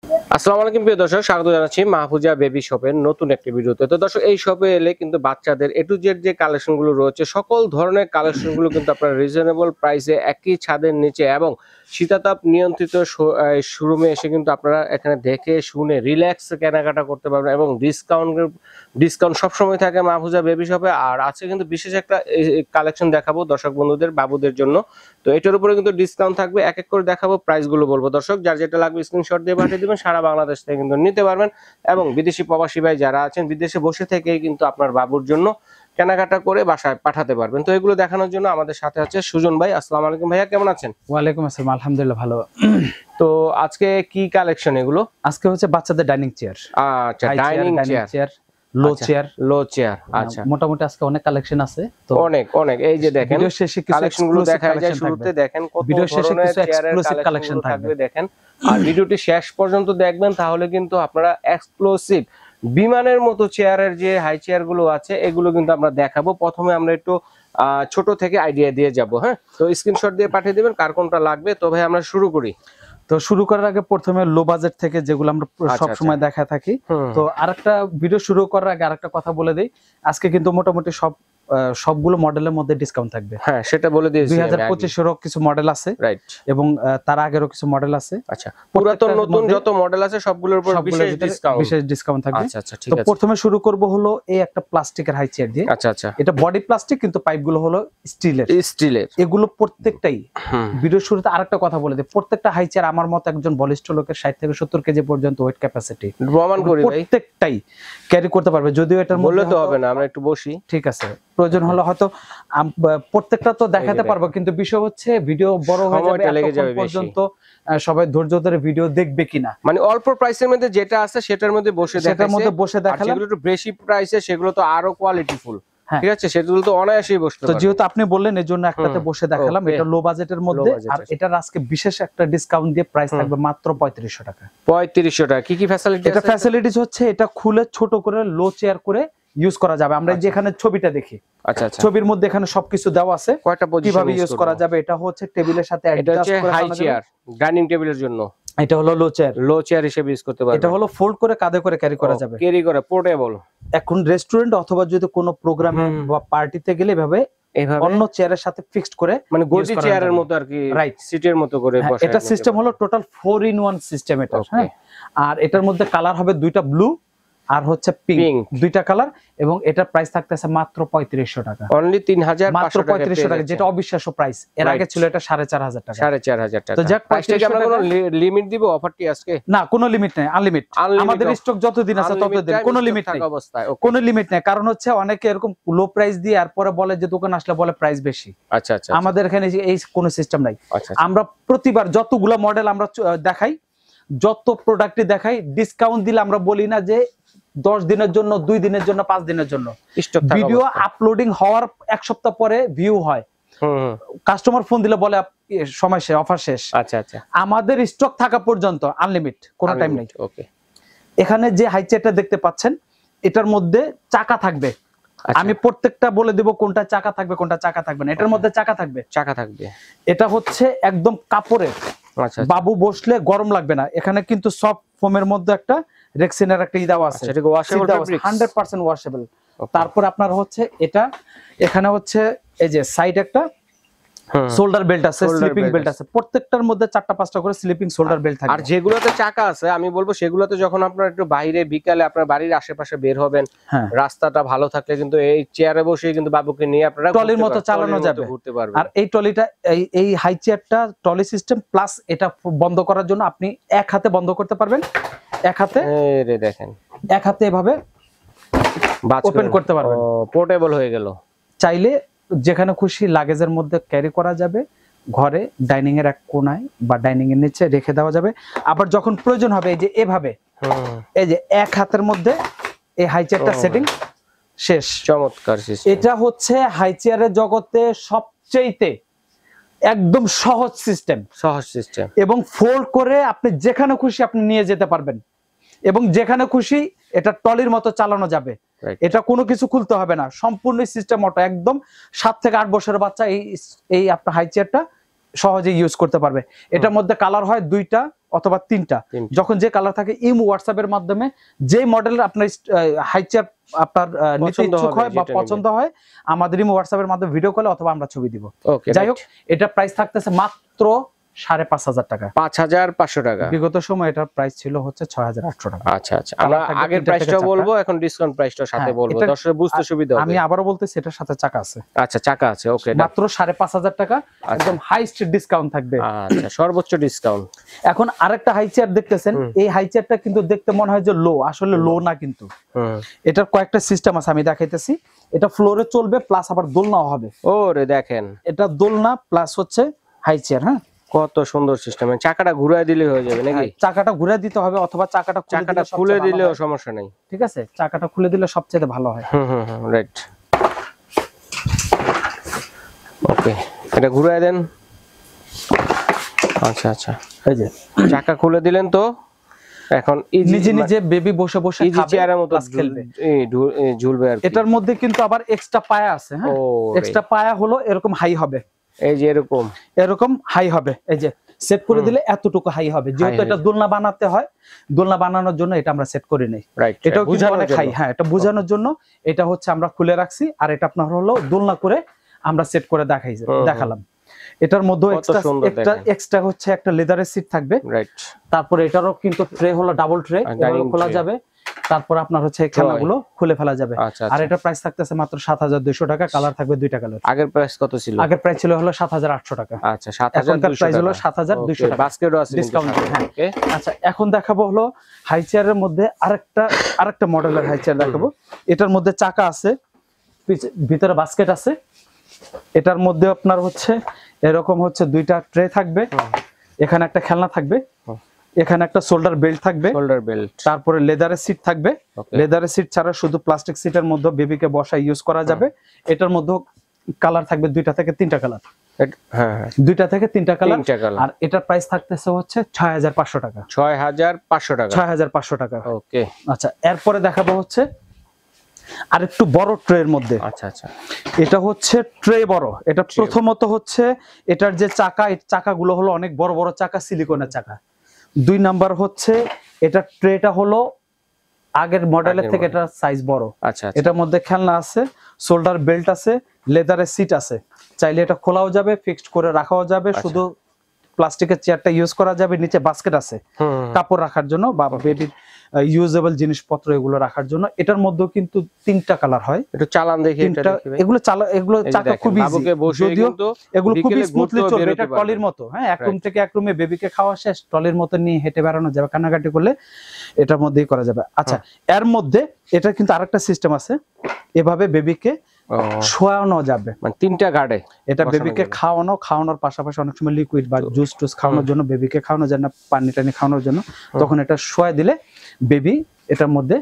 আসসালামু আলাইকুম প্রিয় দর্শক, স্বাগত জানাচ্ছি মাহফুজা বেবি শপের নতুন একটি ভিডিওতে। তো দর্শক, এই শপে এলে কিন্তু বাচ্চাদের এ টু জেড যে কালেকশনগুলো রয়েছে, সকল ধরনের কালেকশনগুলো কিন্তু আপনারা রিজনেবল প্রাইসে একই ছাদের নিচে এবং শীতাতাপ নিয়ন্ত্রিত শোরুমে এসে কিন্তু আপনারা এখানে দেখে শুনে রিল্যাক্স কেনাকাটা করতে পারবেন এবং ডিসকাউন্ট সবসময় থাকে মাহফুজা বেবি শপে। আর আছে কিন্তু বিশেষ একটা কালেকশন দেখাবো দর্শক বন্ধুদের, বাবুদের জন্য। তো এটার উপরে কিন্তু ডিসকাউন্ট থাকবে, এক এক করে দেখাবো, প্রাইসগুলো বলবো। দর্শক, যার যেটা লাগবে স্ক্রিনশট দিয়ে পাঠিয়ে দিবেন, সারা বাংলাদেশ থেকে কিন্তু নিতে পারবেন। এবং বিদেশি প্রবাসী ভাই যারা আছেন, বিদেশে বসে থেকেই কিন্তু আপনার বাবুর জন্য কেনাকাটা করে বাসায় পাঠাতে পারবেন। তো এগুলো দেখানোর জন্য আমাদের সাথে আছে সুজন ভাই। আসসালামু আলাইকুম ভাইয়া, কেমন আছেন? ওয়ালাইকুম আসসালাম, আলহামদুলিল্লাহ ভালো। তো আজকে কি কালেকশন এগুলো? আজকে হচ্ছে বাচ্চাদের ডাইনিং চেয়ার। আচ্ছা, ডাইনিং চেয়ার, লো চেয়ার। লো চেয়ার, আচ্ছা। মোটামুটি আজকে অনেক কালেকশন আছে। তো অনেক এই যে দেখেন, ভিডিও শেষে কিছু কালেকশনগুলো দেখা যায়। শুরুতে দেখেন কত ভিডিও শেষে ধরনের কিছু এক্সক্লুসিভ কালেকশন থাকবে দেখেন। আর ভিডিওটি শেষ পর্যন্ত দেখবেন, তাহলে কিন্তু আপনারা এক্সক্লুসিভ বিমানের মতো চেয়ারের যে হাই চেয়ার গুলো আছে এগুলো কিন্তু আমরা দেখাবো। প্রথমে আমরা একটু ছোট থেকে আইডিয়া দিয়ে যাব। হ্যাঁ, তো স্ক্রিনশট দিয়ে পাঠিয়ে দিবেন কার কোনটা লাগবে। তো ভাই আমরা শুরু করি। তো শুরু করার আগে প্রথমে লো বাজেট থেকে যেগুলো আমরা সব সময় দেখা থাকি। তো আরেকটা ভিডিও শুরু করার আগে আরেকটা কথা বলে দেই, আজকে কিন্তু মোটামুটি সবগুলো মডেলের মধ্যে ডিসকাউন্ট থাকবে। হ্যাঁ, সেটা বলে দিয়েছি। 2025 এরও কিছু মডেল আছে, রাইট, এবং তার আগেরও কিছু মডেল আছে। আচ্ছা, পুরাতন নতুন যত মডেল আছে সবগুলোর উপর বিশেষ ডিসকাউন্ট থাকবে। আচ্ছা, ঠিক আছে। তো প্রথমে শুরু করব হলো এই একটা প্লাস্টিকের হাই চেয়ার দিয়ে। আচ্ছা, এটা বডি প্লাস্টিক কিন্তু পাইপগুলো হলো স্টিলের। এগুলো প্রত্যেকটাই, ভিডিও শুরুতে আরেকটা কথা বলে দিই, প্রত্যেকটা হাই চেয়ার আমার মত একজন বলিষ্ঠ লোকের 60 থেকে 70 কেজি পর্যন্ত ওয়েট ক্যাপাসিটি প্রমাণ করি ভাই, প্রত্যেকটাই ক্যারি করতে পারবে। যদিও এটার বললে তো হবে না, আমরা একটু বসি, ঠিক আছে, প্রয়োজন হলে হয়তো প্রত্যেকটা তো দেখাতে পারবো, কিন্তু বিষয় হচ্ছে ভিডিও বড় হয়ে যাবে পর্যন্ত সবাই ধৈর্য ধরে ভিডিও দেখবে কিনা। মানে অল্প প্রাইসের মধ্যে যেটা আছে সেটার মধ্যে বসে দেখালাম। যেগুলো একটু বেশি প্রাইসে সেগুলো তো আরো কোয়ালিটিফুল, ঠিক আছে, সেগুলো তো অনায়াসেই বসতে পারবে। তো যেহেতু আপনি বললেন এজন্য একটাতে বসে দেখালাম। এটা লো বাজেটের মধ্যে, আর এটার আজকে বিশেষ একটা ডিসকাউন্ট দিয়ে প্রাইস থাকবে মাত্র 3500 টাকা। 3500 টাকা। কি কি ফ্যাসিলিটি আছে? এটা ফ্যাসিলিটিস হচ্ছে এটা খুলে ছোট করে লো চেয়ার করে ইউজ করা যাবে। আমরা যেখানে ছবিটা দেখি, আচ্ছা, ছবির মধ্যে এখানে সবকিছু দেওয়া আছে, কিভাবে ইউজ করা যাবে। এটা হচ্ছে টেবিলের সাথে অ্যাডজাস্ট করে হাই চেয়ার, ডাইনিং টেবিলের জন্য। এটা হলো লো চেয়ার হিসেবে ইউজ করতে পারবে। এটা হলো ফোল্ড করে কাঁধে করে ক্যারি করা যাবে, পোর্টেবল। এখন রেস্টুরেন্ট অথবা যদি কোনো প্রোগ্রামে বা পার্টিতে গেলে এভাবে অন্য চেয়ারের সাথে ফিক্সড করে, মানে গদি চেয়ারের মতো আর কি, রাইট, সিটের মতো করে বসে। এটা সিস্টেম হলো টোটাল 4-in-1 সিস্টেম এটা। হ্যাঁ, আর এটার মধ্যে কালার হবে দুইটা, ব্লু আর হচ্ছে পিঙ্ক, দুইটা কালার। এবং এটার প্রাইস থাকতেছে মাত্র 3500 টাকা, অনলি 3500 টাকা, যেটা অবিশ্বাস্য প্রাইস। এর আগে ছিল এটা 4500 টাকা, 4500 টাকা। তো যাক, প্রাইসটাকে আমরা কোনো লিমিট দিব অফারটি আজকে? না, কোনো লিমিট নেই, আনলিমিট। আমাদের স্টক যতদিন আছে ততদিন, কোনো লিমিট নেই, কোনো লিমিট নেই। কারণ হচ্ছে অনেকে এরকম লো প্রাইস দিয়ে আর পরে বলে যে দোকান আসলে বলে প্রাইস বেশি। আচ্ছা, আমাদের এখানে এই কোনো সিস্টেম নাই। আমরা প্রতিবার যতগুলো মডেল আমরা দেখাই, যত প্রোডাক্টই দেখাই, ডিসকাউন্ট দিলে আমরা বলি না যে 10 দিনের জন্য, 2 দিনের জন্য, 5 দিনের জন্য। ভিডিও আপলোডিং হওয়ার এক সপ্তাহ পরে ভিউ হয়, কাস্টমার ফোন দিলে বলে সময় শেষ, অফার শেষ। আচ্ছা, আমাদের স্টক থাকা পর্যন্ত আনলিমিট, কোনো টাইম নেই। ওকে, এখানে যে হাই চেয়ারটা দেখতে পাচ্ছেন, এটার মধ্যে চাকা থাকবে। আমি প্রত্যেকটা বলে দিব কোনটা চাকা থাকবে কোনটা চাকা থাকবে না। এটার মধ্যে চাকা থাকবে। এটা হচ্ছে একদম কাপড়ের। বাবু বসলে গরম লাগবে না। এখানে কিন্তু সফট ফোমের মধ্যে একটা রেক্সিনের একটা দেওয়া আছে, 100% ওয়াশেবল। তারপর আপনার হচ্ছে এটা, এখানে হচ্ছে এই যে সাইড একটা শোল্ডার বেল্ট আছে, স্লিপিং বেল্ট আছে। প্রত্যেকটার মধ্যে 4-5টা করে স্লিপিং শোল্ডার বেল্ট থাকে। আর যেগুলোতে চাকা আছে, আমি বলবো সেগুলোতে যখন আপনারা একটু বাইরে বিকালে আপনার বাড়ির আশেপাশে বের হবেন, রাস্তাটা ভালো থাকলে কিন্তু এই চেয়ারে বসে কিন্তু বাবুকে নিয়ে আপনারা ট্রলির মতো চালানো যাবে, ঘুরতে পারবেন। আর এই ট্রলিটা, এই হাই চেয়ারটা ট্রলি সিস্টেম প্লাস, এটা বন্ধ করার জন্য আপনি এক হাতে বন্ধ করতে পারবেন, এক হাতে দেখেন, এক হাতে এভাবে ওপেন করতে পারবেন। পোর্টেবল হয়ে গেল। চাইলে যেখানে খুশি লাগেজের মধ্যে ক্যারি করা যাবে, ঘরে ডাইনিং এর এক কোনায় বা ডাইনিং এর নিচে রেখে দেওয়া যাবে। আবার যখন প্রয়োজন হবে, এই যে এভাবে, এই যে এক হাতের মধ্যে এই হাই চেয়ারটা সেটিং শেষ। চমৎকার সিস্টেম। এটা হচ্ছে হাই চেয়ারের জগতে সবচেয়ে একদম সহজ সিস্টেম, এবং ফোল্ড করে আপনি যেখানে খুশি আপনি নিয়ে যেতে পারবেন, এবং যেখানে খুশি এটা ট্রলির মতো চালানো যাবে। এটা কোনো কিছু খুলতে হবে না, সম্পূর্ণ সিস্টেম অটো। একদম 7 থেকে 8 বছরের বাচ্চা এই আপনার হাই চেয়ারটা সহজে ইউজ করতে পারবে। এটার মধ্যে কালার হয় দুইটা, অথবা 3টা, যখন যে কালার থাকে ইমো হোয়াটসঅ্যাপ এর মাধ্যমে যে মডেলের আপনার হাই চেয়ার আপনার নিতে ইচ্ছুক হয় বা পছন্দ হয়, আমাদের ইমো হোয়াটসঅ্যাপ এর মাধ্যমে ভিডিও কলে অথবা আমরা ছবি দিব। যাই হোক, এটা প্রাইস থাকতেছে মাত্র 5,500 টাকা, 5,500 টাকা। বিগত সময় এটার প্রাইস ছিল হচ্ছে 6,800 টাকা। আচ্ছা আচ্ছা, আমরা আগের প্রাইসটা বলবো, এখন ডিসকাউন্ট প্রাইসটা সাথে বলবো, দর্শক বুঝতে সুবিধা হবে। আমি আবারো বলতেছি, এটার সাথে চাকা আছে। আচ্ছা, চাকা আছে, ওকে। মাত্র 5,500 টাকা, একদম হাইস্ট ডিসকাউন্ট থাকবে। আচ্ছা, সর্বোচ্চ ডিসকাউন্ট। এখন আরেকটা হাই চেয়ার দেখতেছেন, এই হাই চেয়ারটা কিন্তু দেখতে মনে হয় যে লো, আসলে লো না কিন্তু। এটার কয়েকটা সিস্টেম আছে, আমি দেখাইতেছি। এটা ফ্লোরে চলবে, প্লাস আবার দোলনাও হবে। ওরে দেখেন, এটা দোলনা প্লাস হচ্ছে হাই চেয়ার। হ্যাঁ, কত সুন্দর সিস্টেম। চাকাটা ঘুরায় দিলে হয়ে যাবে নাকি? চাকাটা ঘুরায় দিতে হবে, অথবা চাকাটা খুলে দিলেও সমস্যা নাই। ঠিক আছে, চাকাটা খুলে দিলে সবচেয়ে ভালো হয়। রাইট, ওকে, এটা ঘুরায় দেন। আচ্ছা আচ্ছা, এই যে চাকা খুলে দিলেন, তো এখন নিজে নিজে বেবি বসে বসে খাবে, চেয়ারের মতো খেলবে, ঝুলবে আর কি। এটার মধ্যে কিন্তু আবার এক্সট্রা পায়া আছে। হ্যাঁ, এক্সট্রা পায়া হলো এরকম হাই হবে, এই যে এরকম হাই হবে। এই যে সেট করে দিলে এতটুকু হাই হবে, যেহেতু এটা দোলনা বানাতে হয়, দোলনা বানানোর জন্য এটা আমরা সেট করে নেই। এটাও কিন্তু অনেক হাই। হ্যাঁ, এটা বোঝানোর জন্য এটা হচ্ছে আমরা খুলে রাখছি, আর এটা আপনার হলো দোলনা করে আমরা সেট করে দেখালাম। এটার মধ্যে এক্সট্রা হচ্ছে একটা লেদারের সিট থাকবে। তারপরে এটারও কিন্তু ট্রে হলো ডাবল ট্রে, খোলা যাবে। তারপর আপনার হচ্ছে খেলাগুলো খুলে ফেলা যাবে। আর এটা প্রাইস থাকতেছে মাত্র 7,200 টাকা, কালার থাকবে 2টা কালার। আগের প্রাইস কত ছিল? আগের প্রাইস ছিল হলো 7,800 টাকা। আচ্ছা, 7,200 প্রাইস হলো 7,200 টাকা, বাস্কেটও আছে ডিসকাউন্ট। হ্যাঁ, আচ্ছা, এখন দেখাবো হলো হাই চেয়ারের মধ্যে আরেকটা মডেলের হাই চেয়ার দেখাবো। এটার মধ্যে চাকা আছে, ভিতরে বাস্কেট আছে। এটার মধ্যে আপনার হচ্ছে এরকম হচ্ছে 2টা ট্রে থাকবে, এখানে একটা খেলনা থাকবে, এখানে একটা শোল্ডার বেল্ট থাকবে, তারপরে লেদারের সিট থাকবে। লেদারের সিট ছাড়া শুধু প্লাস্টিক সিটের মধ্যে বেবিকে বসা ইউজ করা যাবে। এটার মধ্যে কালার থাকবে 2টা থেকে 3টা কালার। হ্যাঁ, 2টা থেকে 3টা কালার। আর এটার প্রাইস থাকতেছে হচ্ছে 6,500 টাকা। 6,500 টাকা, 6,500 টাকা। ওকে। আচ্ছা, এরপরে দেখাবো হচ্ছে আর একটু বড় ট্রের মধ্যে। আচ্ছা আচ্ছা, এটা হচ্ছে ট্রে বড়। এটা প্রথমত হচ্ছে এটার যে চাকা, এই চাকাগুলো হলো অনেক বড় বড় চাকা, সিলিকনের চাকা। 2 নাম্বার হচ্ছে এটা ট্রেটা হলো আগের মডেলের থেকে এটা সাইজ বড়। আচ্ছা, এটার মধ্যে খেলনা আছে, শোল্ডার বেল্ট আছে, লেদারের সিট আছে। চাইলে এটা খোলাও যাবে, ফিক্সড করে রাখাও যাবে, শুধু প্লাস্টিকের চেয়ারটা ইউজ করা যাবে। নিচে বাস্কেট আছে কাপড় রাখার জন্য বা বেবির ইউজেবল জিনিসপত্র এগুলো রাখার জন্য। এটার মধ্যেও কিন্তু 3টা কালার হয়। একটু চালান দেখি। এগুলো চাকা খুবই ইজি, যদিও এগুলো খুবই স্মুথলি চলবে। এটা ট্রলির মতো। হ্যাঁ, এক রুম থেকে এক রুমে বেবিকে খাওয়া শেষ, ট্রলির মতো নিয়ে হেঁটে বেড়ানো যাবে, কান্নাকাটি করলে এটার মধ্যেই করা যাবে। আচ্ছা, এর মধ্যে এটা কিন্তু আরেকটা সিস্টেম আছে, এভাবে বেবিকে শোয়ানো যাবে, মানে 3টা গার্ডে। এটা বেবিকে খাওয়ানোর পাশাপাশি অনেক সময় লিকুইড বা জুস টুস খাওয়ানোর জন্য, বেবিকে খাওয়ানো যায় না, পানি টানি খাওয়ানোর জন্য, তখন এটা শোয়া দিলে বেবি এটার মধ্যে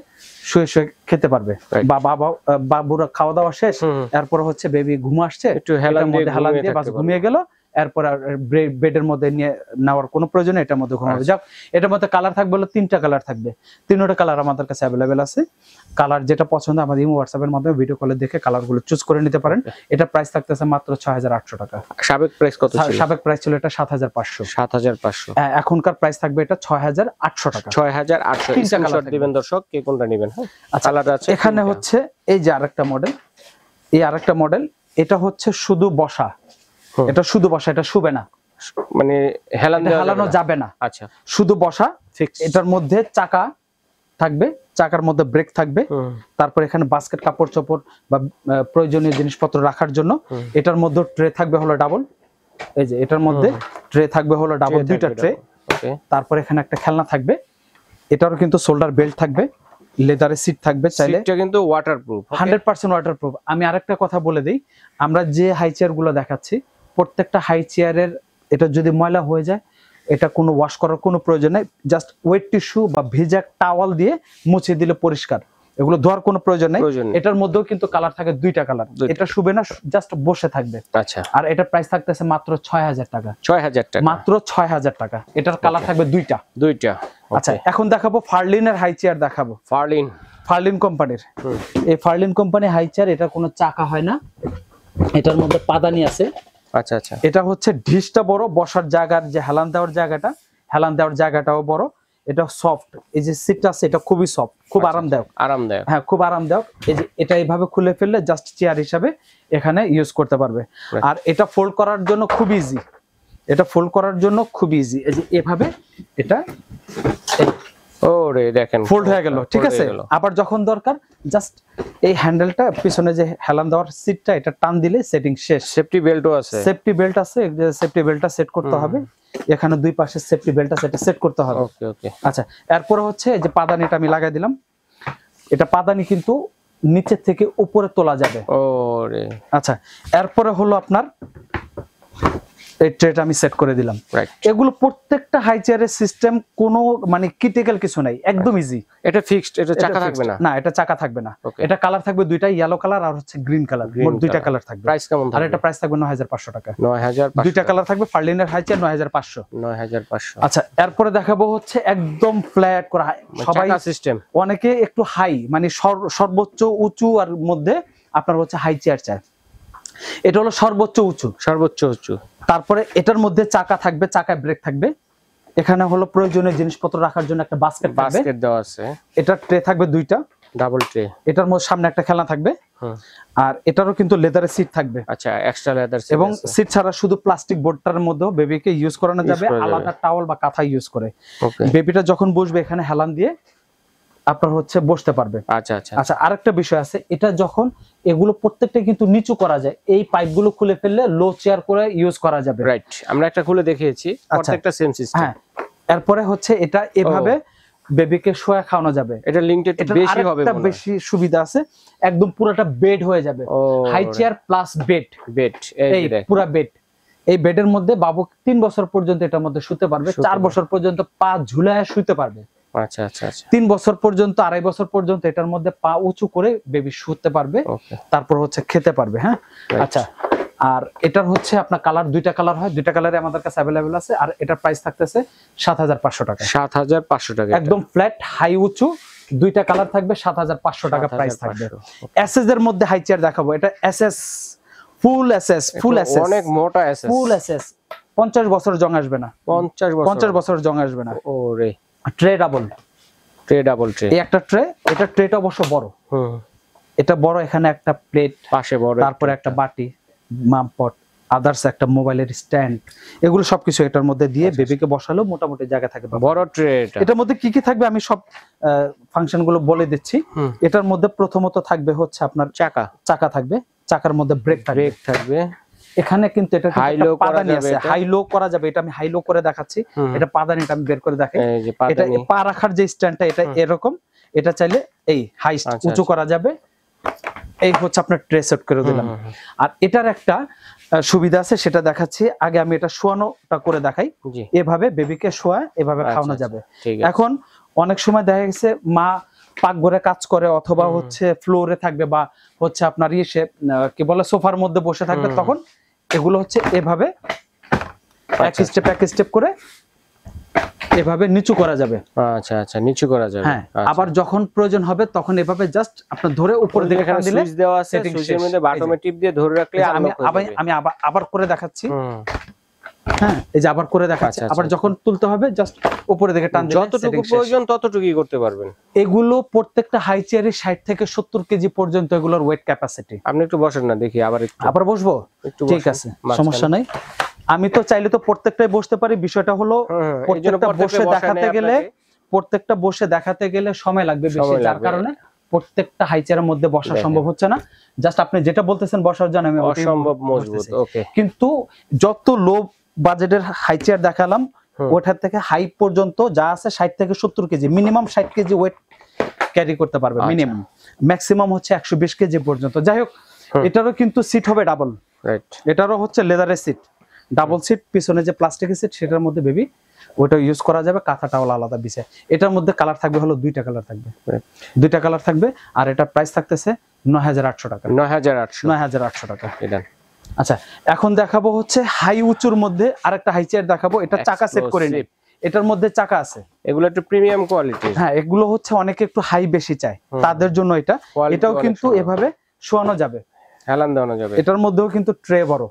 শুয়ে শুয়ে খেতে পারবে। বা বাবুরা খাওয়া দাওয়া শেষ, এরপর হচ্ছে বেবি ঘুম আসছে, একটু হেলান দিয়ে বাস ঘুমিয়ে গেল, এরপর বেডের মধ্যে নিয়ে নেওয়ার কোনো প্রয়োজন, এটার মধ্যে ঘুমাবে। যাক, এটার মধ্যে কালার থাকবে হলো 3টা কালার থাকবে। 3টা কালার আমাদের কাছে অ্যাভেলেবেল আছে। কালার যেটা পছন্দ আমাদের ইমো হোয়াটসঅ্যাপের মাধ্যমে ভিডিও কলে দেখে কালারগুলো চুজ করে নিতে পারেন। এটা প্রাইস থাকতেছে মাত্র 6,800 টাকা। সাবেক প্রাইস কত ছিল? সাবেক প্রাইস ছিল এটা 7,500। 7,500। এখনকার প্রাইস থাকবে এটা 6,800 টাকা। 6,800। তিনটা কালার দিবেন দর্শক, কে কোনটা নেবেন। হ্যাঁ, কালার আছে। এখানে হচ্ছে এই যে আরেকটা মডেল, এটা হচ্ছে শুধু বসা। এটা শুধু বসা, এটা শুবে না, মানে হেলানো যাবে না। আচ্ছা, শুধু বসা। এটার মধ্যে চাকা থাকবে, চাকার মধ্যে ব্রেক থাকবে, তারপর এখানে বাস্কেট, কাপড় চোপড় বা প্রয়োজনীয় জিনিসপত্র রাখার জন্য। এটার মধ্যে ট্রে থাকবে হলো ডাবল। এই যে এটার মধ্যে ট্রে থাকবে হলো ডাবল, 2টা ট্রে। তারপর এখানে একটা খেলনা থাকবে। এটারও কিন্তু শোল্ডার বেল্ট থাকবে, লেদারের সিট থাকবে। চাইলে এটা কিন্তু ওয়াটারপ্রুফ, 100% ওয়াটারপ্রুফ। আমি আরেকটা কথা বলে দিই, আমরা যে হাই চেয়ার গুলো দেখাচ্ছি, প্রত্যেকটা হাই চেয়ারের এটা যদি ময়লা হয়ে যায়, এটা কোনো ওয়াশ করার কোনো প্রয়োজন নেই। জাস্ট ওয়েট টিস্যু বা ভেজা টাওয়াল দিয়ে মুছে দিলে পরিষ্কার, এগুলো ধোয়ার কোনো প্রয়োজন নেই। এটার মধ্যেও কিন্তু কালার থাকে 2টা কালার। এটা শুবে না, জাস্ট বসে থাকবে। আচ্ছা, আর এটা প্রাইস থাকতেছে মাত্র 6,000 টাকা। 6,000 টাকা, মাত্র 6,000 টাকা। এটার কালার থাকবে 2টা। আচ্ছা, এখন দেখাবো ফার্লিনের হাই চেয়ার দেখাবো। ফার্লিন কোম্পানির, এই ফার্লিন কোম্পানি হাই চেয়ার, এটা কোনো চাকা হয় না, এটার মধ্যে পাদানি আছে। আচ্ছা আচ্ছা, এটা হচ্ছে ঢিসটা বড়, বসার জায়গার যে হেলান দেওয়ার জায়গাটা হেলান দেওয়ার জায়গাটাও বড়, এটা সফট, এই যে সিটটা আছে এটা খুবই সফট, খুব আরামদায়ক। হ্যাঁ, খুব আরামদায়ক। এই যে এটা এইভাবে খুলে ফেললে জাস্ট চেয়ার হিসাবে এখানে ইউজ করতে পারবে। আর এটা ফোল্ড করার জন্য খুব ইজি, এটা ফোল্ড করার জন্য খুব ইজি। এই যে এভাবে এটা ওরে দেখেন ফোল্ড হয়ে গেল, ঠিক আছে। আবার যখন দরকার জাস্ট এই হ্যান্ডেলটা, পিছনে যে হেলান দেওয়ার সিটটা, এটা টান দিলে সেটিং শেষ। সেফটি বেল্টও আছে, সেফটি বেল্ট আছে, সেফটি বেল্টটা সেট করতে হবে। এখানে দুই পাশে সেফটি বেল্টটা সেট করতে হবে। ওকে ওকে। আচ্ছা, এরপরে হচ্ছে যে পাদানিটা আমি লাগাই দিলাম। এটা পাদানি কিন্তু নিচের থেকে উপরে তোলা যাবে। ওরে আচ্ছা, এরপরে হলো আপনার এই ট্রেটা আমি সেট করে দিলাম। এগুলো প্রত্যেকটা হাই চেয়ারের সিস্টেম, কোনো মানে ক্রিটিক্যাল কিছু নাই, একদম ইজি। এটা ফিক্সড, এটা চাকা থাকবে না? না, এটা চাকা থাকবে না। এটা কালার থাকবে দুইটা, ইয়েলো কালার আর হচ্ছে গ্রিন কালার, মোট দুইটা কালার থাকবে। প্রাইস কেমন থাকবে? আর এটা প্রাইস থাকবে 9500 টাকা। 9500, দুইটা কালার থাকবে, ফার্লিনের হাই চেয়ার 9500। 9500। আচ্ছা, এরপরে দেখাবো হচ্ছে একদম ফ্ল্যাট করা, সবাই সিস্টেম, অনেকে একটু হাই মানে সর্বোচ্চ উঁচু আর মধ্যে আপনার হচ্ছে হাই চেয়ার চায়। এটা হলো সর্বোচ্চ উঁচু, সর্বোচ্চ উঁচু। তারপরে এটার মধ্যে চাকা থাকবে, চাকায় ব্রেক থাকবে। এখানে হলো প্রয়োজনীয় জিনিসপত্র রাখার জন্য একটা বাস্কেট দেওয়া আছে। এটা ট্রে থাকবে দুইটা, ডাবল ট্রে। এটার মধ্যে সামনে একটা খেলনা থাকবে। আর এটারও কিন্তু লেদারের সিট থাকবে। আচ্ছা, এক্সট্রা লেদার সিট। এবং সিট ছাড়া শুধু প্লাস্টিক বোর্ডটার মধ্যেও বেবিকে ইউজ করানো যাবে, আলাদা টাওয়াল বা কাঁথা ইউজ করে। বেবিটা যখন বসবে এখানে হেলান দিয়ে আপনার হচ্ছে বসতে পারবে। আচ্ছা আচ্ছা আচ্ছা, আরেকটা বিষয় আছে, এটা যখন এগুলো প্রত্যেকটা কিন্তু নিচু করা যায়, এই পাইপগুলো খুলে ফেললে লো চেয়ার করে ইউজ করা যাবে। রাইট, আমরা একটা খুলে দেখিয়েছি, প্রত্যেকটা সেম সিস্টেম। হ্যাঁ, এরপরে হচ্ছে এটা এভাবে বেবিকে শোয়া খাওয়ানো যাবে। এটা লিংকটা একটু বেশি হবে, এটা বেশি সুবিধা আছে, একদম পুরোটা বেড হয়ে যাবে, হাই চেয়ার প্লাস বেড। এই পুরো বেড, এই বেডের মধ্যে বাবু 3 বছর পর্যন্ত এটার মধ্যে শুতে পারবে, 4 বছর পর্যন্ত পা ঝুলায় শুতে পারবে। আচ্ছা আচ্ছা আচ্ছা, 3 বছর পর্যন্ত, 2.5 বছর পর্যন্ত এটার মধ্যে পা উঁচু করে বেবি শুতে পারবে, তারপর হচ্ছে খেতে পারবে। হ্যাঁ, আচ্ছা। আর এটার হচ্ছে আপনার কালার, দুইটা কালার হয়, দুইটা কালারে আমাদের কাছে अवेलेबल আছে। আর এটার প্রাইস থাকতেছে 7500 টাকা। 7500 টাকা, একদম ফ্ল্যাট হাই উঁচু, দুইটা কালার থাকবে, 7500 টাকা প্রাইস থাকবে। এসএস এর মধ্যে হাই চেয়ার দেখাবো, এটা এসএস, ফুল এসএস, অনেক মোটা এসএস, ফুল এসএস। 50 বছর জং আসবে না, 50 বছর জং আসবে না। ওরে, ট্রে ডাবল ট্রে, এই একটা ট্রে, এটা ট্রেটা অবশ্য বড়। এটা বড়, এখানে একটা প্লেট পাশে বড়, তারপরে একটা বাটি, মামপট, আদার্স একটা মোবাইলের স্ট্যান্ড, এগুলো সবকিছু এটার মধ্যে দিয়ে বেবিকে বসালো মোটামুটি জায়গা থাকে। বড় ট্রে। এটার মধ্যে কি কি থাকবে আমি সব ফাংশন গুলো বলে দিচ্ছি। এটার মধ্যে প্রথমত থাকবে হচ্ছে আপনার চাকা থাকবে, চাকার মধ্যে ব্রেক থাকবে। এখানে কিন্তু এটা পাদানি আছে, হাই লো করা যাবে। এটা আমি হাই লো করে দেখাচ্ছি, এটা পাদানিটা আমি বের করে দেখাই। এটা পা রাখার যে স্ট্যান্ডটা, এটা এরকম, এটা চাইলে এই হাই উঁচু করা যাবে। এই হচ্ছে আপনার ট্রে সেট করে দিলাম। আর এটার একটা সুবিধা আছে, সেটা দেখাচ্ছি। আগে আমি এটা শোয়ানোটা করে দেখাই। এভাবে বেবিকে শোয়ায় এভাবে খাওয়ানো যাবে। এখন অনেক সময় দেখা গেছে মা পাকঘরে কাজ করে, অথবা হচ্ছে ফ্লোরে থাকবে, বা হচ্ছে আপনার ইসে কি বলে সোফার মধ্যে বসে থাকবে, তখন এগুলো হচ্ছে এভাবে এক স্টেপ করে এভাবে নিচু করা যাবে। আচ্ছা আচ্ছা, নিচু করা যাবে। হ্যাঁ, আবার যখন প্রয়োজন হবে তখন এভাবে জাস্ট আপনি ধরে উপরে দিকে টান দিলে, সুইচ দেওয়া আছে, সুইচের মধ্যে বাটমে টিপ দিয়ে ধরে রাখলে আমি আবার করে দেখাচ্ছি। হ্যাঁ, এই যে আবার করে দেখাচ্ছি। আবার যখন তুলতে হবে জাস্ট উপরে দিকে টান দিলে, যতটুকু প্রয়োজন ততটুকুই করতে পারবেন। এগুলো প্রত্যেকটা হাই চেয়ারে 60 থেকে 70 কেজি পর্যন্ত এগুলোর ওয়েট ক্যাপাসিটি। আপনি একটু বসেন না দেখি, আবার বসবো? ঠিক আছে, সমস্যা নাই। আমি তো চাইলে তো প্রত্যেকটাই বসতে পারি। বিষয়টা হলো প্রত্যেকটা বসে দেখাতে গেলে সময় লাগবে বেশি, যার কারণে প্রত্যেকটা হাই চেয়ারের মধ্যে বসা সম্ভব হচ্ছে না। জাস্ট আপনি যেটা বলতেছেন বসার জন্য আমি অসম্ভব মজবুত। ওকে, কিন্তু যত লো বাজেটের হাই চেয়ার দেখালাম, ওটার থেকে হাই পর্যন্ত যা আছে 60 থেকে 70 KG, minimum 60 KG wait carry করতে পারবে মিনিমাম, ম্যাক্সিমাম হচ্ছে 120 কেজি পর্যন্ত। যাই হোক, এটারও কিন্তু সিট হবে ডাবল। রাইট, এটারও হচ্ছে লেদারের সিট, ডাবল সিট। পিছনে যে প্লাস্টিকের সিট, সেটার মধ্যে বেবি ওটা ইউজ করা যাবে, কাঁথা টাওয়াল আলাদা বিছায়। এটার মধ্যে কালার থাকবে হলো দুইটা কালার থাকবে। আর এটা প্রাইস থাকতেছে 9800 টাকা। 9800 টাকা। আচ্ছা, এখন দেখাবো হচ্ছে হাই উঁচুর মধ্যে আরেকটা হাই চেয়ার দেখাবো। এটা চাকা সেট করে নিই, এটার মধ্যে চাকা আছে। এগুলো একটু প্রিমিয়াম কোয়ালিটি। হ্যাঁ, এগুলো হচ্ছে অনেকে একটু হাই বেশি চায়, তাদের জন্য এটাও কিন্তু এভাবে শোয়ানো যাবে, হেলান দেওয়ানো যাবে। এটার মধ্যেও কিন্তু ট্রে বড়,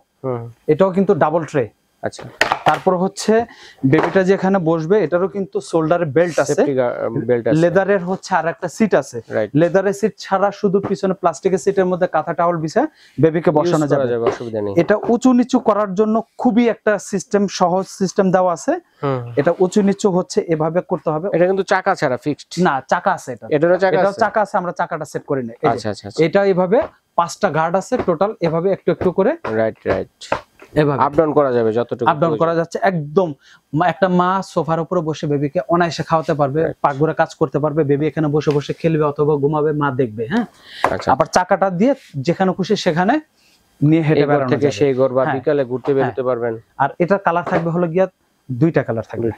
এটাও কিন্তু ডাবল ট্রে। আচ্ছা, তারপর হচ্ছে বেবিটা যেখানে বসবে এটারও কিন্তু শোল্ডারে বেল্ট আছে, লেদারের হচ্ছে আর একটা সিট আছে, লেদারের সিট ছাড়া শুধু পিছনে প্লাস্টিকের সিটের মধ্যে কাঁথা টাওয়াল বিছায় বেবিকে বসানো যাবে, অসুবিধা নেই। এটা উঁচু নিচু করার জন্য খুবই একটা সিস্টেম, সহজ সিস্টেম দেওয়া আছে। এটা উঁচু নিচু হচ্ছে এভাবে করতে হবে। এটা কিন্তু চাকা ছাড়া ফিক্সড না, চাকা আছে, এটারও চাকা আছে, আমরা চাকাটা সেট করে নেই। আচ্ছা আচ্ছা, এটা এইভাবে 5টা গার্ড আছে টোটাল, এভাবে একটু একটু করে রাইট এভাবে আপ ডাউন করা যাবে, যতটুকু আপ ডাউন করা যাচ্ছে। একদম একটা মা সোফার উপরে বসে বেবিকে অনায়াসে খাওয়াতে পারবে, পাকঘরে কাজ করতে পারবে, বেবি এখানে বসে বসে খেলবে অথবা ঘুমাবে, মা দেখবে। হ্যাঁ, আবার চাকাটা দিয়ে যেখানে খুশি সেখানে নিয়ে হেঁটে বেড়ানো থেকে সেই ঘর বা বিকালে ঘুরতে বেরোতে পারবেন। আর এটার কালার থাকবে হলো গিয়া 2টা কালার থাকবে,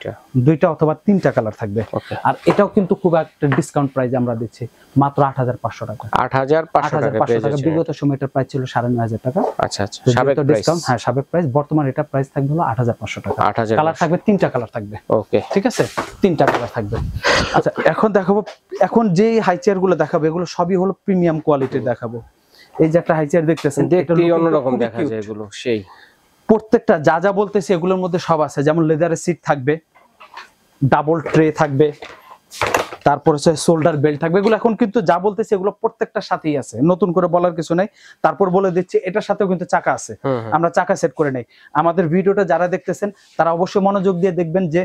2টা অথবা 3টা কালার থাকবে। আর এটাও কিন্তু খুব একটা ডিসকাউন্ট প্রাইস আমরা দিচ্ছি, মাত্র 8500 টাকা। 8500 টাকা। বিগত সময় এটার প্রাইস ছিল 9500 টাকা। আচ্ছা আচ্ছা, সাবেক ডিসকাউন্ট। হ্যাঁ, সাবেক প্রাইস। বর্তমান এটা প্রাইস থাকবে হলো 8500 টাকা। কালার থাকবে 3টা কালার থাকবে। ওকে, ঠিক আছে, 3টা কালার থাকবে। আচ্ছা, এখন দেখাবো, এখন যে হাই চেয়ার গুলো দেখাবো এগুলো সবই হলো প্রিমিয়াম কোয়ালিটির দেখাবো। এই যে একটা হাই চেয়ার দেখতেছেন, দেখতে অন্যরকম দেখা যায়, এগুলো সেই প্রত্যেকটা যা যা বলতেছি এগুলোর মধ্যে সব আছে। যেমন লেদারের সিট থাকবে, ডাবল ট্রে থাকবে, তারপর হচ্ছে শোল্ডার বেল্ট থাকবে। এগুলো এখন কিন্তু যা বলতেছি এগুলো প্রত্যেকটার সাথেই আছে, নতুন করে বলার কিছু নাই। তারপর বলে দিচ্ছি এটার সাথেও কিন্তু চাকা আছে, আমরা চাকা সেট করে নেই। আমাদের ভিডিওটা যারা দেখতেছেন তারা অবশ্যই মনোযোগ দিয়ে দেখবেন যে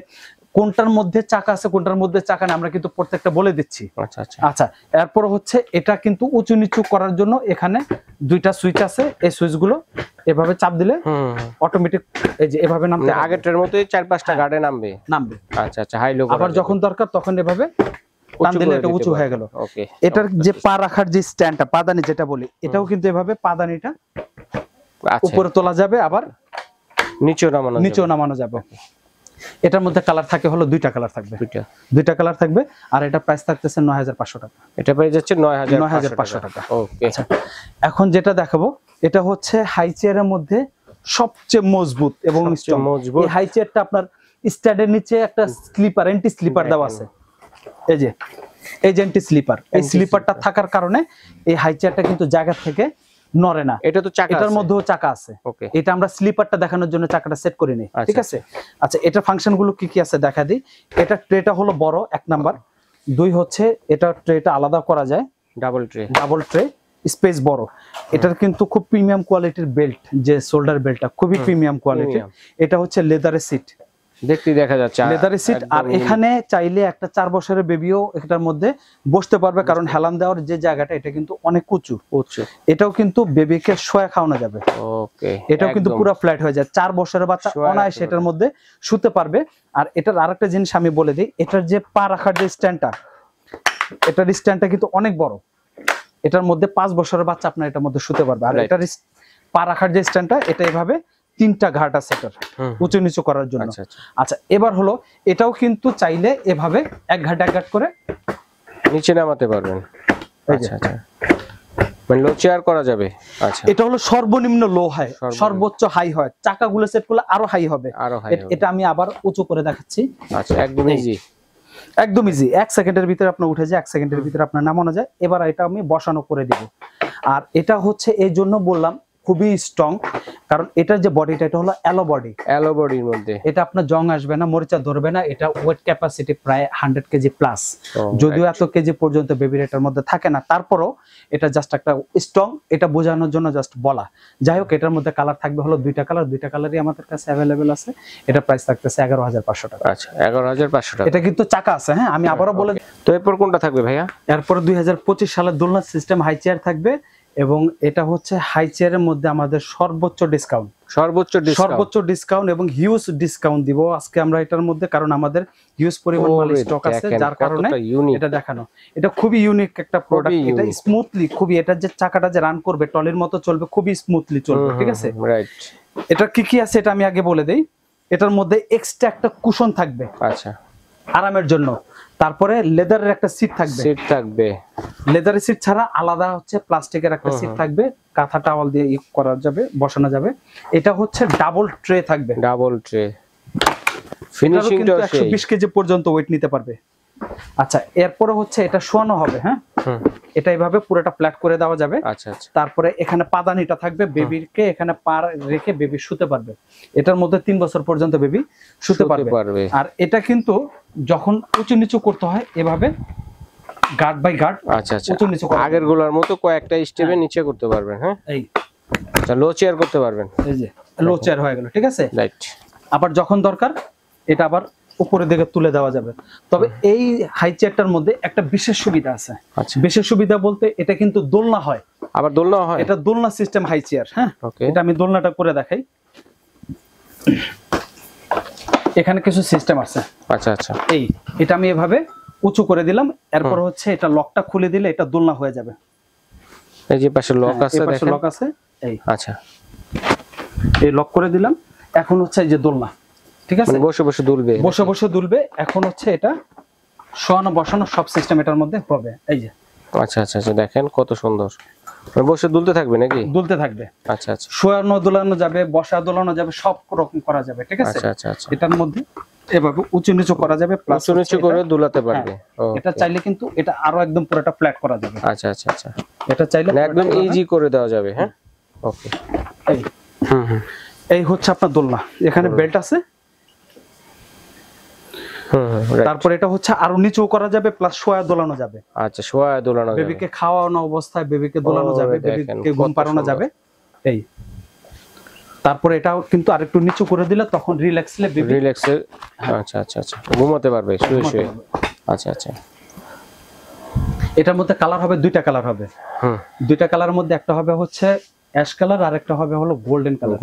কোনটার মধ্যে চাকা আছে কোনটার মধ্যে চাকা নেই, আমরা কিন্তু প্রত্যেকটা বলে দিচ্ছি। আচ্ছা, এরপর হচ্ছে এটা কিন্তু উঁচু নিচু করার জন্য এখানে 2টা সুইচ আছে। এই সুইচগুলো এভাবে চাপ দিলে অটোমেটিক এই যে এভাবে নামবে, আগেরটার মতোই 4-5টা গার্ডে নামবে। আচ্ছা আচ্ছা, হাই লো। আবার যখন দরকার তখন এভাবে টান দিলে এটা উঁচু হয়ে গেল। ওকে, এটার যে পা রাখার যে স্ট্যান্ডটা, পাদানি যেটা বলি, এটাও কিন্তু এভাবে পাদানিটা উপরে তোলা যাবে, আবার নিচেও নামানো যাবে। এটার মধ্যে কালার থাকে হলো 2টা কালার থাকবে, 2টা কালার থাকবে। আর এটা প্রাইস থাকতেছে 9500 টাকা। এটা পেয়ে যাচ্ছে 9500 টাকা। ওকে, আচ্ছা, এখন যেটা দেখাবো এটা হচ্ছে হাই চেয়ারের মধ্যে সবচেয়ে মজবুত এবং এই হাই চেয়ারটা আপনার স্ট্যান্ডের নিচে একটা স্লিপার, এন্টি স্লিপার দেওয়া আছে। এই যে এন্টি স্লিপার, এই স্লিপারটা থাকার কারণে এই হাই চেয়ারটা কিন্তু জায়গা থেকে নড়ে না। এটা তো চাকা, এটার মধ্যেও চাকা আছে। এটা আমরা স্লিপারটা দেখানোর জন্য চাকাটা সেট করে নিই। ঠিক আছে, আচ্ছা, এটার ফাংশন গুলো কি কি আছে দেখা দিই। এটা ট্রেটা হলো বড় 1 নাম্বার, 2 হচ্ছে এটা ট্রেটা আলাদা করা যায়, ডাবল ট্রে, স্পেস বড়। এটার কিন্তু খুব প্রিমিয়াম কোয়ালিটির বেল্ট, যে শোল্ডার বেল্টটা খুবই প্রিমিয়াম কোয়ালিটির। এটা হচ্ছে লেদারের সিট, দেখতে দেখা যাচ্ছে লেদারের সিট। আর এখানে চাইলে একটা 4 বছরের বেবিও এটার মধ্যে বসতে পারবে, কারণ হেলান দেওয়ার যে জায়গাটা এটা কিন্তু অনেক উঁচু। এটাও কিন্তু বেবিকে শোয়া খাওয়ানো যাবে। ওকে, এটাও কিন্তু পুরো ফ্ল্যাট হয়ে যায়। 4 বছরের বাচ্চা অনায়াসে এটার মধ্যে শুতে পারবে। আর এটার আরেকটা জিনিস আমি বলে দিই, এটার যে পা রাখার যে স্ট্যান্ডটা, এটার স্ট্যান্ডটা কিন্তু অনেক বড়। এটার মধ্যে 5 বছরের বাচ্চা আপনার এটার মধ্যে শুতে পারবে। আর এটার পা রাখার যে স্ট্যান্ডটা, এটা এভাবে 3টা ঘাট আছে এটার উঁচু নিচু করার জন্য। আচ্ছা, এবার হলো এটাও কিন্তু চাইলে এভাবে এক ঘাট করে নিচে নামাতে পারবেন। আচ্ছা আচ্ছা, মানে লো চেয়ার করা যাবে। আচ্ছা, এটা হলো সর্বনিম্ন লো হয়, সর্বোচ্চ হাই হয়। চাকাগুলো সেট করলে আরো হাই হবে। এটা আমি আবার উঁচু করে দেখাচ্ছি। আচ্ছা, একদম ইজি, একদম ইজি। 1 সেকেন্ডের ভিতরে আপনার উঠে যায়, 1 সেকেন্ডের ভিতরে আপনার নামানো যায়। এবার এটা আমি বসানো করে দিব। আর এটা হচ্ছে এই জন্য বললাম খুবই স্ট্রং, কারণ এটার যে বডিটা এটা হলো অ্যালো বডির মধ্যে। এটা আপনার জং আসবে না, মরিচা ধরবে না। এটা ওয়েট ক্যাপাসিটি প্রায় 100 কেজি প্লাস। যদিও এত কেজি পর্যন্ত বেবির এটার মধ্যে থাকে না, তারপরও এটা জাস্ট একটা স্ট্রং, এটা বোঝানোর জন্য জাস্ট বলা। যাই হোক, এটার মধ্যে কালার থাকবে হলো 2টা কালার, 2টা কালারই আমাদের কাছে অ্যাভেলেবেল আছে। এটা প্রাইস থাকতেছে 11500 টাকা। আচ্ছা, 11500 টাকা। এটা কিন্তু চাকা আছে। হ্যাঁ, আমি আবারও বলে দিই। তো এরপর কোনটা থাকবে ভাইয়া? এরপর 2025 সালের দোলনা সিস্টেম হাই চেয়ার থাকবে, এবং এটা হচ্ছে হাই চেয়ারের মধ্যে আমাদের সর্বোচ্চ ডিসকাউন্ট এবং হিউজ ডিসকাউন্ট দিব আজকে আমরা এটার মধ্যে, কারণ আমাদের হিউজ পরিমাণ মাল স্টক আছে, যার কারণে এটা দেখানো। এটা খুবই ইউনিক একটা প্রোডাক্ট। এটা স্মুথলি খুবই, এটা যে চাকাটা যে রান করবে টলির মতো চলবে, খুবই স্মুথলি চলবে। ঠিক আছে, রাইট। এটা কি আছে এটা আমি আগে বলে দেই। এটার মধ্যে এক্সট্রা একটা কুশন থাকবে, আচ্ছা, আরামের জন্য। তারপরে লেদারের একটা সিট থাকবে। লেদারের সিট ছাড়া আলাদা হচ্ছে প্লাস্টিকের একটা সিট থাকবে, কাঁথা টাওয়াল দিয়ে করা যাবে, বসানো যাবে। এটা হচ্ছে ডাবল ট্রে থাকবে, ফিনিশিংটা 120 কেজি পর্যন্ত ওয়েট নিতে পারবে। আচ্ছা, এরপরে হচ্ছে এটা শোয়ানো হবে। হ্যাঁ, এটা এইভাবে পুরোটা ফ্ল্যাট করে দেওয়া যাবে। আচ্ছা আচ্ছা। তারপরে এখানে পাদানিটা থাকবে, বেবিকে এখানে পা রেখে বেবি শুতে পারবে। এটার মধ্যে 3 বছর পর্যন্ত বেবি শুতে পারবে। আর এটা কিন্তু যখন উঁচু নিচু করতে হয় এভাবে গার্ড বাই গার্ড, আচ্ছা আচ্ছা, আগের গুলোর মতো কয়েকটা স্টেপে নিচে করতে পারবেন। হ্যাঁ, এই আচ্ছা, লো চেয়ার করতে পারবেন। এই যে লো চেয়ার হয়ে গেল, ঠিক আছে। রাইট। আবার যখন দরকার এটা আবার উপরের দিকে তুলে দেওয়া যাবে। তবে এই হাই চেয়ারটার মধ্যে একটা বিশেষ সুবিধা আছে। আচ্ছা, বিশেষ সুবিধা বলতে এটা কিন্তু দোলনা হয়। আবার দোলনা হয়? এটা দোলনা সিস্টেম হাই চেয়ার। হ্যাঁ, এটা আমি দোলনাটা করে দেখাই। এখানে কিছু সিস্টেম আছে। আচ্ছা আচ্ছা, এটা আমি এভাবে উঁচু করে দিলাম, এরপর হচ্ছে এটা লকটা খুলে দিলে এটা দোলনা হয়ে যাবে। এই যে পাশে লক আছে, এই পাশে লক আছে। এই আচ্ছা, এই লক করে দিলাম। এখন হচ্ছে এই যে দোলনা, ঠিক আছে, বসে বসে দুলবে, বসে বসে দুলবে। এখন হচ্ছে এটা শোয়ানো বসানো সব সিস্টেম এটার মধ্যে হবে। এই যে আচ্ছা আচ্ছা আচ্ছা, দেখেন কত সুন্দর। বসে দুলতে থাকবে নাকি? দুলতে থাকবে। আচ্ছা আচ্ছা, শোয়ানো দোলানো যাবে, বসা দোলানো যাবে, সব রকম করা যাবে, ঠিক আছে। আচ্ছা আচ্ছা আচ্ছা, এটার মধ্যে এভাবে উঁচু নিচু করা যাবে, প্লাস উঁচু নিচু করে দুলাতে পারবে। এটা চাইলে কিন্তু এটা আরো একদম পুরোটা ফ্ল্যাট করা যাবে। আচ্ছা আচ্ছা আচ্ছা, এটা চাইলে একদম ইজি করে দেওয়া যাবে। হ্যাঁ, ওকে। এই এই হচ্ছে আপনার দোলনা। এখানে বেল্ট আছে। তারপর এটা হচ্ছে আরো নিচু করা যাবে, প্লাস শোয়া দোলানো যাবে। আচ্ছা, শোয়া দোলানো যাবে, বেবিকে খাওয়ানো অবস্থায় বেবিকে দোলানো যাবে, বেবিকে ঘুম পাড়ানো যাবে। এই তারপরে এটাও কিন্তু আরেকটু নিচু করে দিলে তখন রিল্যাক্সলে বেবি রিল্যাক্সে, আচ্ছা আচ্ছা আচ্ছা, ঘুমাতে পারবে শুয়ে শুয়ে। আচ্ছা আচ্ছা, এটার মধ্যে কালার হবে, দুইটা কালার হবে। দুইটা কালারের মধ্যে একটা হবে হচ্ছে অ্যাশ কালার, আর একটা হবে হলো গোল্ডেন কালার।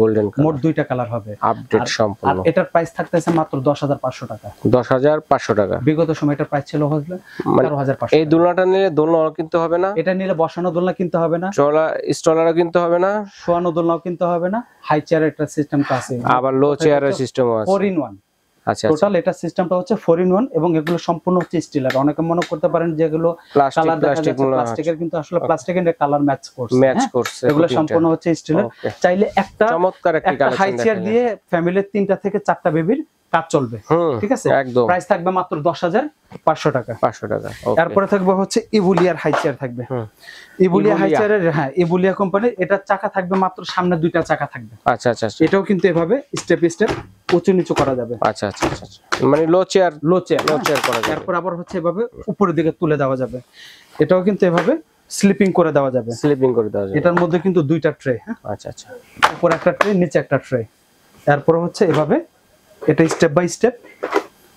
মোট দুইটা কালার হবে, আপডেট সম্পূর্ণ। আর এটার প্রাইস থাকতেছে মাত্র 10,500 টাকা। 10,500 টাকা। বিগত সময় এটার প্রাইস ছিল হচ্ছে 13,500। এই দোলনাটা নিলে দোলনা কিনতে হবে না? এটা নিলে বসানো দোলনা কিনতে হবে না, স্টলারও কিনতে হবে না, শোয়ানো দোলনাও কিনতে হবে না। হাই চেয়ারের একটা সিস্টেম তো আছে, আবার লো চেয়ারের সিস্টেমও আছে। 4 in 1। আচ্ছা, টোটাল এটা সিস্টেমটা হচ্ছে 4 in 1, এবং এগুলো সম্পূর্ণ হচ্ছে স্টিলের। অনেকে মনে করতে পারেন যে এগুলো কালার প্লাস্টিকের, কিন্তু আসলে প্লাস্টিকের কালার ম্যাচ করছে। এগুলো সম্পূর্ণ হচ্ছে স্টিলের। চাইলে একটা চমৎকার একটা হাই চেয়ার দিয়ে ফ্যামিলির 3টা থেকে 4টা বেবির কাজ চলবে, ঠিক আছে। একদম প্রাইস থাকবে মাত্র 10,500 টাকা। 500 টাকা। এরপরে থাকবে হচ্ছে ইভুলিয়ার হাই চেয়ার থাকবে। ইভুলিয়া হাই চেয়ারের, হ্যাঁ, ইভুলিয়া কোম্পানির। এটার চাকা থাকবে মাত্র সামনে 2টা চাকা থাকবে। আচ্ছা আচ্ছা, এটাও কিন্তু এভাবে স্টেপ স্টেপ উঁচু নিচু করা যাবে। আচ্ছা আচ্ছা আচ্ছা, মানে লো চেয়ার করা যাবে। এরপর আবার হচ্ছে এভাবে উপরের দিকে তুলে দেওয়া যাবে। এটাও কিন্তু এভাবে স্লিপিং করে দেওয়া যাবে। এটার মধ্যে কিন্তু 2টা ট্রে। আচ্ছা আচ্ছা, উপরে একটা ট্রে, নিচে একটা ট্রে। এরপর হচ্ছে এভাবে এটা স্টেপ বাই স্টেপ,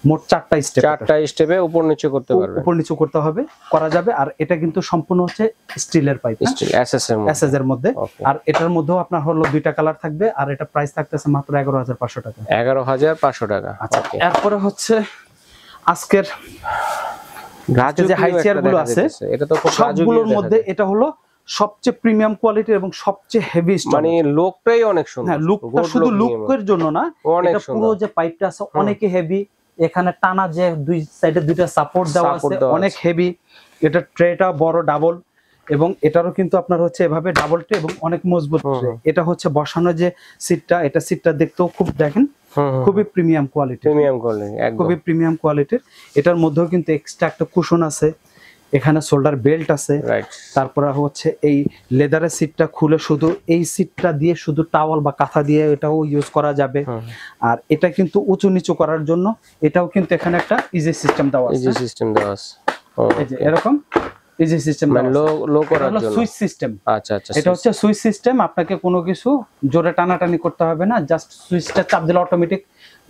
মোট 4টা স্টেপে উপর নিচু করতে পারবে, উপর নিচু করতে হবে, করা যাবে। আর এটা কিন্তু সম্পূর্ণ হচ্ছে স্টিলের পাইপ, এসএস এর মধ্যে। আর এটার মধ্যেও আপনার হলো 2টা কালার থাকবে, আর এটা প্রাইস থাকতেছে মাত্র 11,500 টাকা। 11,500 টাকা। আচ্ছা, এরপরে হচ্ছে আজকের যে হাই চেয়ার গুলো আছে, এটা তো সবগুলোর মধ্যে এটা হলো সবচেয়ে প্রিমিয়াম কোয়ালিটির এবং সবচেয়ে হেভি স্টোন। মানে লুকটাই অনেক সুন্দর। হ্যাঁ, লুকটা শুধু লুকের জন্য না, এটা পুরো যে পাইপটা আছে অনেকই হেভি। এখানে টানা যে দুই সাইডে 2টা সাপোর্ট দেওয়া আছে, অনেক হেভি। এটা ট্রেটা বড় ডাবল, এবং এটারও কিন্তু আপনার হচ্ছে এভাবে ডাবল ট্রে এবং অনেক মজবুত ট্রে। এটা হচ্ছে বসানো যে সিটটা, এটা সিটটা দেখতেও খুব, দেখেন, খুবই প্রিমিয়াম কোয়ালিটি, খুবই প্রিমিয়াম কোয়ালিটির। এটার মধ্যেও কিন্তু এক্সট্রা একটা কুশন আছে, এখানে শোল্ডার বেল্ট আছে। তারপরে হচ্ছে এই লেদারের সিটটা খুলে শুধু এই সিটটা দিয়ে শুধু টাওয়াল বা কাঁথা দিয়ে এটাও ইউজ করা যাবে। আর এটা কিন্তু উঁচু নিচু করার জন্য এটাও কিন্তু এখানে একটা ইজি সিস্টেম দেওয়া আছে। এই যে এরকম ইজি সিস্টেম, মানে লো করার জন্য সুইচ সিস্টেম। আচ্ছা আচ্ছা, এটা হচ্ছে সুইচ সিস্টেম। আপনাকে কোনো কিছু জোরে টানাটানি করতে হবে না, জাস্ট সুইচটা চাপ দিলে অটোমেটিক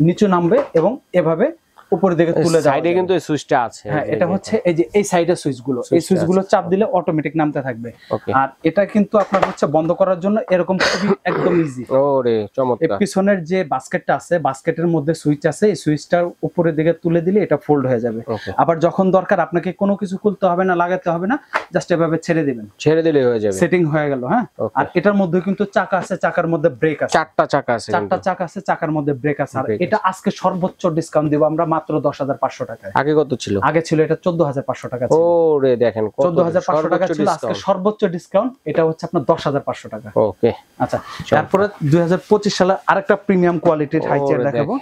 নিচু নামবে এবং এভাবে উপরের দিকে তুলে দেওয়া। সাইডে কিন্তু এই সুইচটা আছে। হ্যাঁ, এটা হচ্ছে এই যে এই সাইডের সুইচগুলো, এই সুইচগুলো চাপ দিলে অটোমেটিক নামতে থাকবে। আর এটা কিন্তু আপনার হচ্ছে বন্ধ করার জন্য এরকম খুবই একদম ইজি। ওরে চমৎকার। এই পিছনের যে বাস্কেটটা আছে, বাস্কেটের মধ্যে সুইচ আছে, এই সুইচটার উপরের দিকে তুলে দিলে এটা ফোল্ড হয়ে যাবে। আবার যখন দরকার আপনাকে কোনো কিছু খুলতে হবে না, লাগাতে হবে না, জাস্ট এভাবে ছেড়ে দিবেন, ছেড়ে দিলেই হয়ে যাবে, সেটিং হয়ে গেল। হ্যাঁ, আর এটার মধ্যে কিন্তু চাকা আছে, চাকার মধ্যে ব্রেক আছে, 4টা চাকা আছে, 4টা চাকা আছে, চাকার মধ্যে ব্রেক আছে। আর এটা আজকে সর্বোচ্চ ডিসকাউন্ট দিব আমরা মাত্র 10,500 টাকায়। আগে কত ছিল? আগে ছিল এটা 14,500 টাকা ছিল। ওরে দেখেন, 14,500 টাকা ছিল, আজকে সর্বোচ্চ ডিসকাউন্ট এটা হচ্ছে আপনার 10,500 টাকা। ওকে, আচ্ছা, তারপরে 2025 সালে আরেকটা প্রিমিয়াম কোয়ালিটির হাই চেয়ার দেখাবো।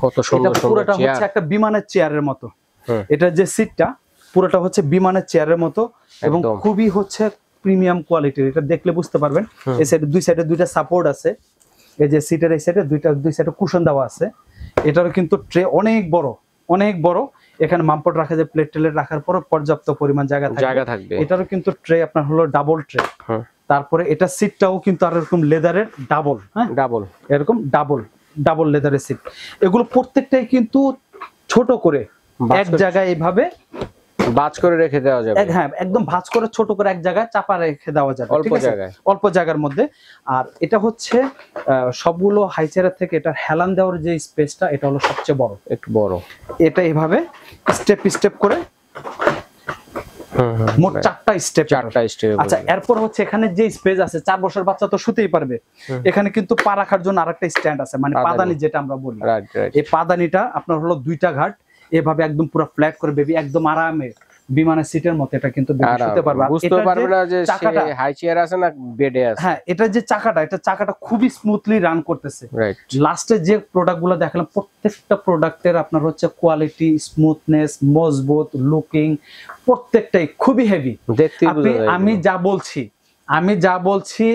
কত সুন্দর সুন্দর পুরোটা হচ্ছে একটা বিমানের চেয়ারের মতো। এটা যে সিটটা পুরোটা হচ্ছে বিমানের চেয়ারের মতো। এবং একদম। খুবই হচ্ছে প্রিমিয়াম কোয়ালিটির। এটা দেখলে বুঝতে পারবেন। এই সাইডে দুই সাইডে দুইটা সাপোর্ট আছে, এই যে সিটের এই সাইডে দুই সাইডে কুশন দেওয়া আছে। এটারও কিন্তু ট্রে অনেক বড়, অনেক বড়। এখানে মামপট রাখা যায়, প্লেট টেলেট রাখার পর পর্যাপ্ত পরিমাণ জায়গা থাকবে। এটারও কিন্তু ট্রে আপনার হলো ডাবল ট্রে। তারপরে এটা সিটটাও কিন্তু আর এরকম লেদারের ডাবল, হ্যাঁ ডাবল, এরকম ডাবল লেদারের সিট। এগুলো প্রত্যেকটাই কিন্তু ছোট করে এক জায়গায় এইভাবে ভাঁজ করে রেখে দেওয়া যাবে। হ্যাঁ, একদম ভাঁজ করে ছোট করে এক জায়গায় চাপা রেখে দেওয়া যাবে, অল্প জায়গায়, অল্প জায়গার মধ্যে। আর এটা হচ্ছে সবগুলো হাই চেয়ারের থেকে এটা হেলান দেওয়ার যে স্পেসটা, এটা হলো সবচেয়ে বড়, একটু বড়। এটা এইভাবে স্টেপ করে মোট 4টা স্টেপ। আচ্ছা, এরপর হচ্ছে এখানে যে স্পেস আছে, 4 বছর বাচ্চা তো শুতেই পারবে। এখানে কিন্তু পা রাখার জন্য আরেকটা স্ট্যান্ড আছে, মানে পাদানি যেটা আমরা বলি। এই পাদানিটা আপনার হলো 2টা ঘাট, এভাবে একদম পুরো ফ্ল্যাট করে বেবি একদম আরামে বিমানের সিটের মতো এটা কিন্তু বেবি শুতে পারবে। বুঝতে পারবে না যে সে হাই চেয়ার আছে না বেডে আছে। হ্যাঁ, এটা যে চাকাটা খুবই স্মুথলি রান করতেছে। লাস্টে যে প্রোডাক্টগুলো দেখালাম, প্রত্যেকটা প্রোডাক্টের আপনার হচ্ছে কোয়ালিটি, স্মুথনেস, মজবুত লুকিং, প্রত্যেকটাই খুবই হেভি। আমি যা বলছি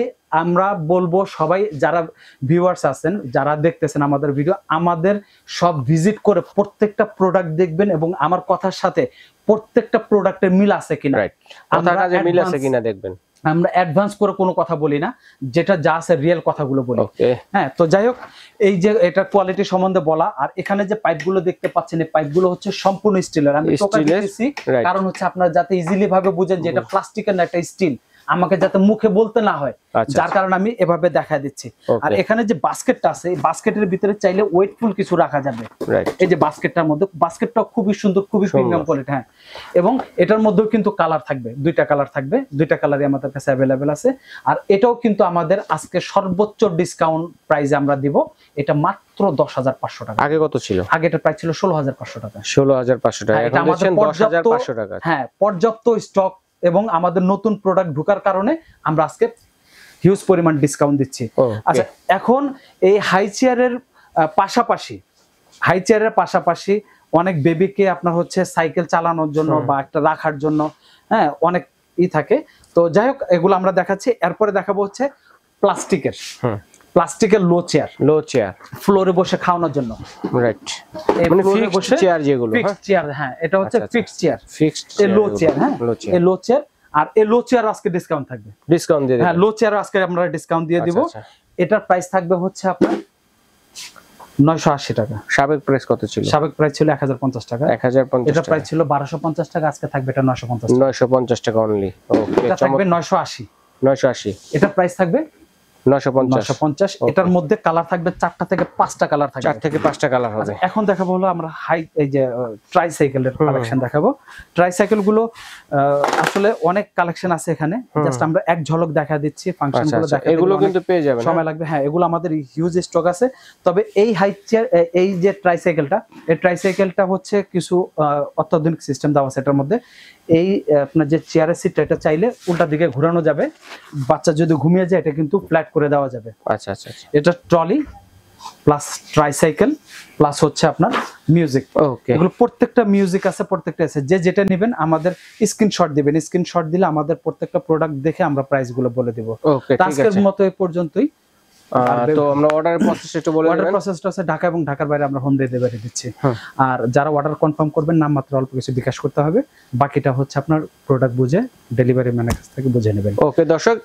আমরা বলবো, সবাই যারা ভিউয়ার্স আছেন, যারা দেখতেছেন আমাদের ভিডিও, আমাদের সব ভিজিট করে প্রত্যেকটা প্রোডাক্ট দেখবেন এবং আমার কথার সাথে প্রত্যেকটা প্রোডাক্টের মিল আছে কিনা, দেখবেন। আমরা অ্যাডভান্স করে কোনো কথা বলি না, যেটা যা আছে রিয়েল কথাগুলো বলি। হ্যাঁ, তো যাই হোক, এই যে এটা কোয়ালিটি সম্বন্ধে বলা। আর এখানে যে পাইপগুলো দেখতে পাচ্ছেন, এই পাইপগুলো হচ্ছে সম্পূর্ণ স্টিলের। আমি টোকা দিতেছি কারণ হচ্ছে আপনারা যাতে ইজিলি ভাবে বুঝেন যে এটা প্লাস্টিকের না একটা স্টিল, আমাকে যাতে মুখে বলতে না হয়, যার কারণে আমি এভাবে দেখা দিচ্ছি। আর এখানে যে বাস্কেটটা আছে, এই বাস্কেটের ভিতরে চাইলে ওয়েটফুল কিছু রাখা যাবে। এই যে বাস্কেটটার মধ্যে, বাস্কেটটাও খুবই সুন্দর, খুবই প্রিমিয়াম কোয়ালিটি। হ্যাঁ, এবং এটার মধ্যেও কিন্তু কালার থাকবে, 2টা কালার থাকবে, 2টা কালারই আমাদের কাছে অ্যাভেলেবেল আছে। আর এটাও কিন্তু আমাদের আজকে সর্বোচ্চ ডিসকাউন্ট প্রাইসে আমরা দিব। এটা মাত্র 10,500 টাকা। আগে কত ছিল? আগে এটার প্রাইস ছিল 16,500 টাকা। 16,500 টাকা, এখন দিচ্ছেন 10,500 টাকা। হ্যাঁ, পর্যাপ্ত স্টক এবং আমাদের নতুন প্রোডাক্ট ঢোকার কারণে আমরা আজকে হিউজ পরিমাণ ডিসকাউন্ট দিচ্ছি। আচ্ছা, এখন এই হাই চেয়ারের পাশাপাশি অনেক বেবিকে আপনার হচ্ছে সাইকেল চালানোর জন্য বা একটা রাখার জন্য, হ্যাঁ, অনেক থাকে। তো যাই হোক, এগুলো আমরা দেখাচ্ছি। এরপরে দেখাবো হচ্ছে প্লাস্টিকের লো চেয়ার ফ্লোরে বসে খাওয়ানোর জন্য। রাইট, মানে ফিক্সড চেয়ার যেগুলো। ফিক্সড চেয়ার, হ্যাঁ, এটা হচ্ছে ফিক্সড চেয়ার, এই লো চেয়ার। হ্যাঁ, এই লো চেয়ার। আর এই লো চেয়ার আজকে ডিসকাউন্ট থাকবে, হ্যাঁ, লো চেয়ার আজকে আমরা ডিসকাউন্ট দিয়ে দিব। এটার প্রাইস থাকবে হচ্ছে আপনার 980 টাকা। সাবেক প্রাইস কত ছিল? সাবেক প্রাইস ছিল 1050 টাকা। 1050। এটা প্রাইস ছিল 1250 টাকা, আজকে থাকবে এটা 950 টাকা অনলি। ওকে, এটা থাকবে 980। এটা প্রাইস থাকবে 950। এটার মধ্যে কালার থাকবে 4টা থেকে 5টা কালার থাকবে। 4 থেকে 5টা কালার হবে। এখন দেখাবো হলো আমরা এই যে ট্রাইসাইকেলের কালেকশন দেখাবো। ট্রাইসাইকেল গুলো আসলে অনেক কালেকশন আছে এখানে, জাস্ট আমরা এক ঝলক দেখা দিচ্ছি, ফাংশন গুলো দেখা। এগুলো কিন্তু পেয়ে যাবেন, সময় লাগবে। হ্যাঁ, এগুলো আমাদের হিউজ স্টক আছে। তবে এই হাই চেয়ার, এই যে ট্রাইসাইকেলটা হচ্ছে কিছু অত্যাধুনিক সিস্টেম দেওয়া আছে এটার মধ্যে। এই আপনার যে চেয়ারের সিটটা, এটা চাইলে উল্টা দিকে ঘোরানো যাবে, বাচ্চা যদি ঘুমিয়ে যায় এটা কিন্তু ফ্ল্যাট করে দেওয়া যাবে। আচ্ছা। এটা ট্রলি প্লাস ট্রাইসাইকেল প্লাস হচ্ছে আপনার মিউজিক। এগুলো প্রত্যেকটা মিউজিক আছে, প্রত্যেকটা আছে। যে যেটা নেবেন আমাদের স্ক্রিনশট দিবেন, স্ক্রিনশট দিলে আমাদের প্রত্যেকটা প্রোডাক্ট দেখে আমরা প্রাইস গুলো বলে দিব। আজকের মতো এই পর্যন্তই। তো আমরা অর্ডারের প্রসেসটা একটু বলে দিবেন। অর্ডার প্রসেসটা আছে ঢাকা এবং ঢাকার বাইরে আমরা হোম ডেলিভারি দিচ্ছি। আর যারা অর্ডার কনফার্ম করবেন, নাম মাত্র অল্প কিছু বিকাশ করতে হবে, বাকিটা হচ্ছে আপনার প্রোডাক্ট বুঝে ডেলিভারি ম্যানের কাছ থেকে বুঝে নেবেন। ওকে দর্শক,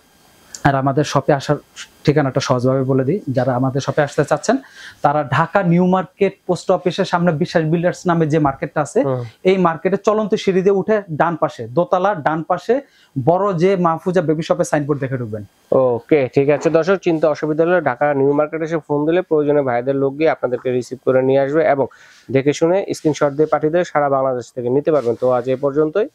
আর আমাদের শপে আসার ঠিকানাটা সহজভাবে বলে দিই। যারা আমাদের শপে আসতে চাচ্ছেন তারা ঢাকা নিউ মার্কেট পোস্ট অফিসের সামনে বিশ্বাস বিল্ডার্স নামে যে মার্কেটটা আছে, এই মার্কেটে চলন্ত সিঁড়ি দিয়ে উঠে ডান পাশে, দোতলা ডান পাশে বড় যে মাহফুজা বেবি শপে সাইনবোর্ড দেখে ঢুকবেন। ওকে, ঠিক আছে দর্শক, চিন্তা অসুবিধা হলে ঢাকা নিউ মার্কেটে এসে ফোন দিলে প্রয়োজনে ভাইদের লোক গিয়ে আপনাদেরকে রিসিভ করে নিয়ে আসবে এবং দেখে শুনে স্ক্রিনশট দিয়ে পাঠিয়ে দিয়ে সারা বাংলাদেশ থেকে নিতে পারবেন। তো আজ এই পর্যন্তই।